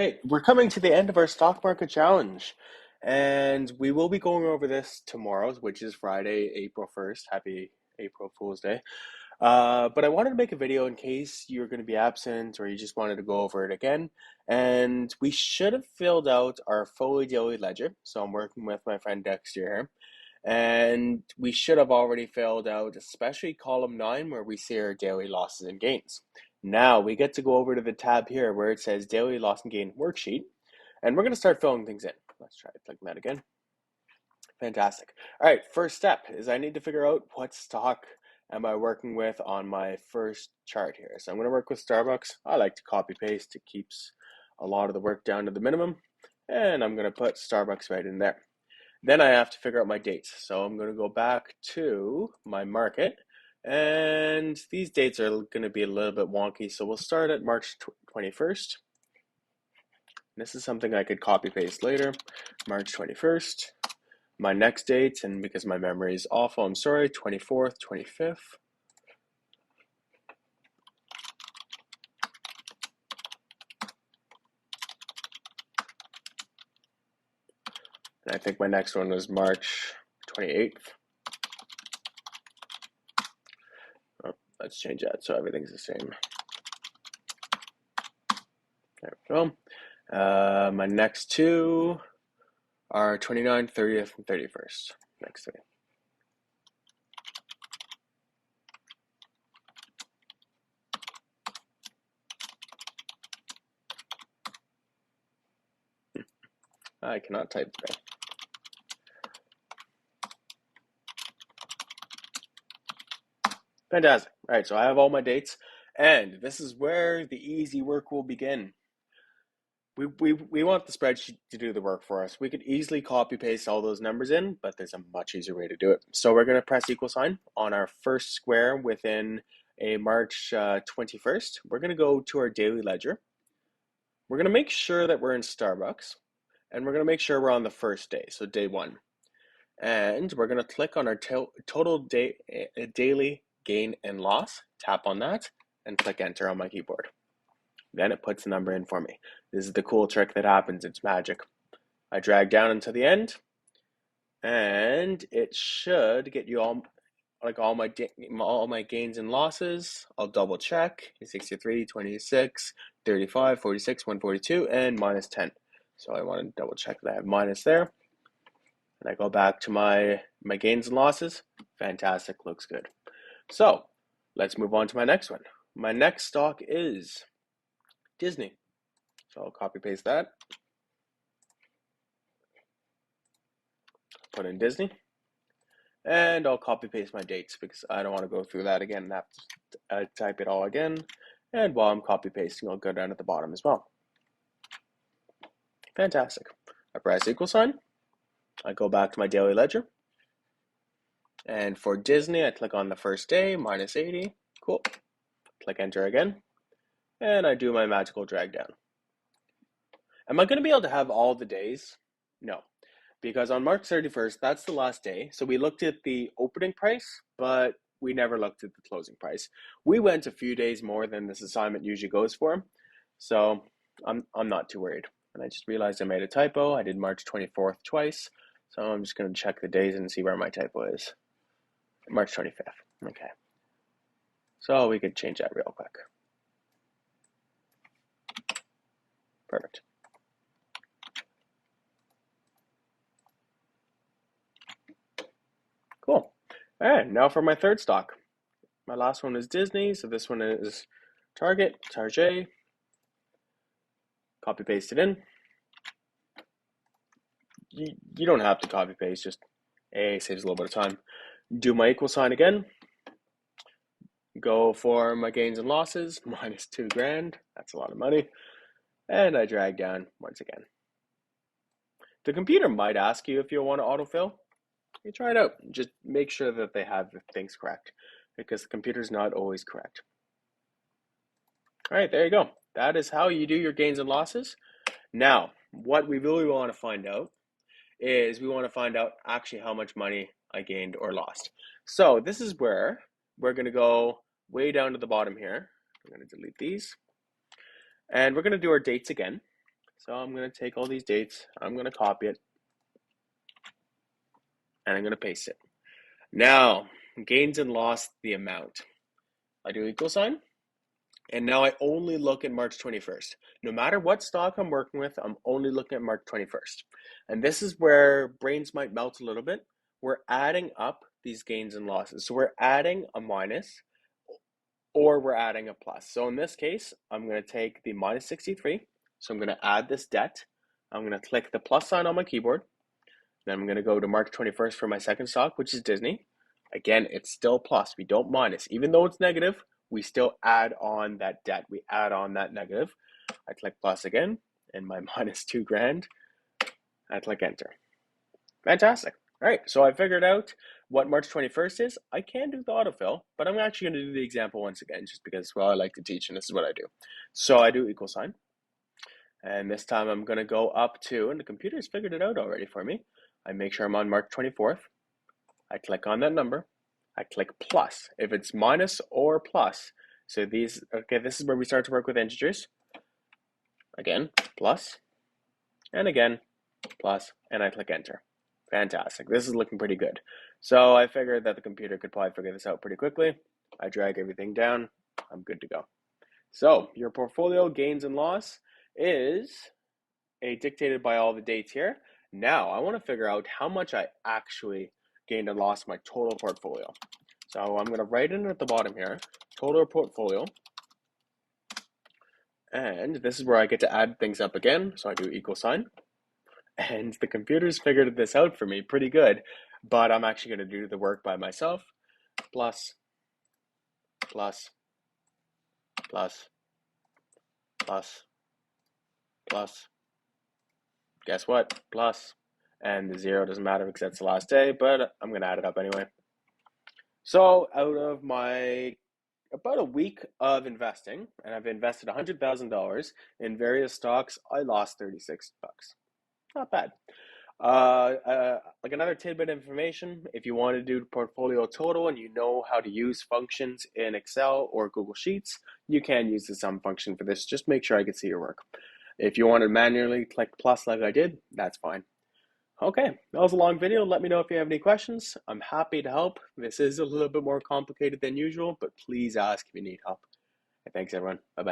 right, we're coming to the end of our stock market challenge, and we will be going over this tomorrow, which is Friday, April 1st. Happy April Fool's Day. But I wanted to make a video in case you're going to be absent or you just wanted to go over it again. And we should have filled out our fully daily ledger. So I'm working with my friend Dexter here. And we should have already filled out, especially column 9, where we see our daily losses and gains. Now we get to go over to the tab here where it says daily loss and gain worksheet, and we're going to start filling things in. Let's try clicking that again. Fantastic. All right, first step is I need to figure out what stock am I working with on my first chart here. So I'm going to work with Starbucks. I like to copy paste. It keeps a lot of the work down to the minimum, and I'm going to put Starbucks right in there. Then I have to figure out my dates. So I'm going to go back to my market, and these dates are going to be a little bit wonky. So we'll start at March 21st. This is something I could copy paste later. March 21st. My next date, and because my memory is awful, I'm sorry, 24th, 25th. And I think my next one was March 28th. Oh, let's change that so everything's the same. There we go. My next two are 29th, 30th, and 31st. Next three. I cannot type today. Fantastic. All right, so I have all my dates, and this is where the easy work will begin. We want the spreadsheet to do the work for us. We could easily copy paste all those numbers in, but there's a much easier way to do it. So we're going to press equal sign on our first square within a March 21st. We're going to go to our daily ledger. We're going to make sure that we're in Starbucks, and we're going to make sure we're on the first day, so day 1. And we're going to click on our total daily gain and loss, tap on that, and click enter on my keyboard. Then it puts the number in for me. This is the cool trick that happens. It's magic. I drag down until the end, and it should get you all my gains and losses. I'll double check. 63, 26, 35, 46, 142, and minus 10. So I want to double check that I have minus there. And I go back to my gains and losses. Fantastic, looks good. So let's move on to my next one. My next stock is Disney. So I'll copy paste that. Put in Disney. And I'll copy paste my dates because I don't want to go through that again and have to type it all again. And while I'm copy pasting, I'll go down at the bottom as well. Fantastic. I press equal sign. I go back to my daily ledger. And for Disney, I click on the first day, minus 80. Cool. Click enter again. And I do my magical drag down. Am I going to be able to have all the days? No. Because on March 31st, that's the last day. So we looked at the opening price, but we never looked at the closing price. We went a few days more than this assignment usually goes for. So I'm not too worried. And I just realized I made a typo. I did March 24th twice. So I'm just going to check the days and see where my typo is. March 25th. Okay. So we could change that real quick. Perfect. Cool. All right, now for my third stock. My last one is Disney, so this one is Target. Copy paste it in. You don't have to copy paste, just saves a little bit of time. Do my equal sign again. Go for my gains and losses, minus $2,000. That's a lot of money. And I drag down once again. The computer might ask you if you want to autofill. You try it out. Just make sure that they have things correct because the computer's not always correct. All right, there you go. That is how you do your gains and losses. Now, what we really want to find out is we want to find out actually how much money I gained or lost. So this is where we're going to go way down to the bottom here. I'm going to delete these. And we're going to do our dates again. So I'm going to take all these dates, I'm going to copy it, and I'm going to paste it. Now, gains and loss, the amount. I do equal sign, and now I only look at March 21st. No matter what stock I'm working with, I'm only looking at March 21st. And this is where brains might melt a little bit. We're adding up these gains and losses. So we're adding a minus or we're adding a plus. So in this case, I'm going to take the minus 63. So I'm going to add this debt. I'm going to click the plus sign on my keyboard. Then I'm going to go to March 21st for my second stock, which is Disney. Again, it's still plus. We don't minus. Even though it's negative, we still add on that debt. We add on that negative. I click plus again, and my minus 2 grand. I click enter. Fantastic. All right, so I figured out what March 21st is. I can do the autofill, but I'm actually going to do the example once again, just because, well, I like to teach, and this is what I do. So I do equal sign. And this time I'm going to go up to, and the computer's figured it out already for me. I make sure I'm on March 24th. I click on that number. I click plus. If it's minus or plus, so these, okay, this is where we start to work with integers. Again, plus, and again, plus, and I click enter. Fantastic. This is looking pretty good. So I figured that the computer could probably figure this out pretty quickly. I drag everything down. I'm good to go. So your portfolio gains and loss is dictated by all the dates here. Now I want to figure out how much I actually gained and lost my total portfolio. So I'm going to write in at the bottom here, total portfolio. And this is where I get to add things up again. So I do equal sign. And the computer's figured this out for me pretty good, but I'm actually going to do the work by myself. Plus, plus, plus, plus, plus. Guess what? Plus. And the 0 doesn't matter because that's the last day, but I'm going to add it up anyway. So out of my about a week of investing, and I've invested $100,000 in various stocks, I lost 36 bucks. Not bad. Like another tidbit of information, if you want to do portfolio total and you know how to use functions in Excel or Google Sheets, you can use the sum function for this. Just make sure I can see your work. If you want to manually click plus like I did, that's fine. Okay, that was a long video. Let me know if you have any questions. I'm happy to help. This is a little bit more complicated than usual, but please ask if you need help. Thanks, everyone. Bye-bye.